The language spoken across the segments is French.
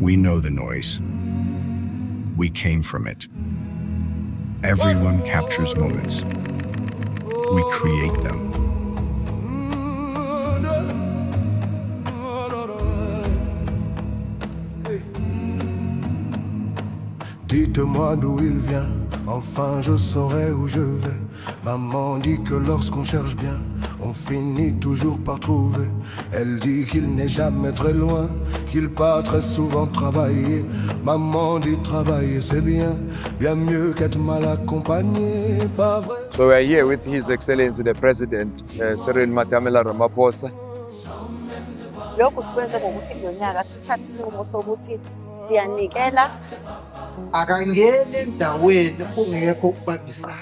We know the noise. We came from it. Everyone captures moments. We create them. Dites-moi d'où il vient, enfin je saurai où je vais. Maman dit que lorsqu'on cherche bien, on finit toujours par trouver. Elle dit qu'il n'est jamais très loin, qu'il part très souvent travailler. Maman dit travailler c'est bien, bien mieux qu'être mal accompagné, pas vrai? So we are here with His Excellency the President, Cyril Matamela Ramaphosa. Lokhu sikwenze ngokuthi ngonyaka sithathe isinqumo sokuthi siyanikela akangeni endaweni kungekho ukubambisana.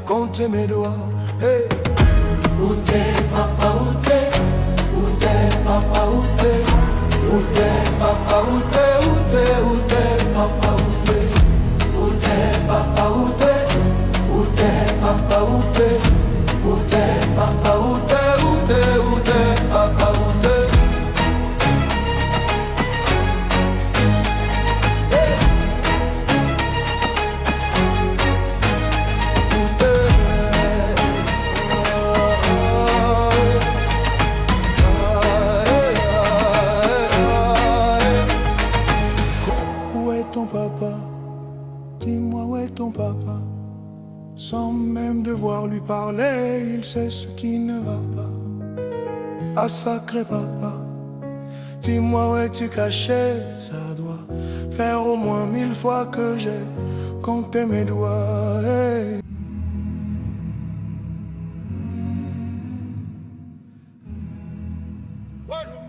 Comptez mes doigts, hey. Où t'es, papa, où t'es? Où t'es, papa, où t'es? Où t'es, papa, où t'es? Où t'es, où t'es, papa, où t'es? Où t'es, papa, où t'es? Où t'es, papa, où t'es? Où t'es, papa, où t'es? Où t'es, où t'es, papa, où t'es? Où est ton papa? Dis-moi où est ton papa? Sans même devoir lui parler, il sait ce qui ne va pas. Ah sacré papa, dis-moi où es-tu caché? Ça doit faire au moins 1000 fois que j'ai compté mes doigts, hey. One.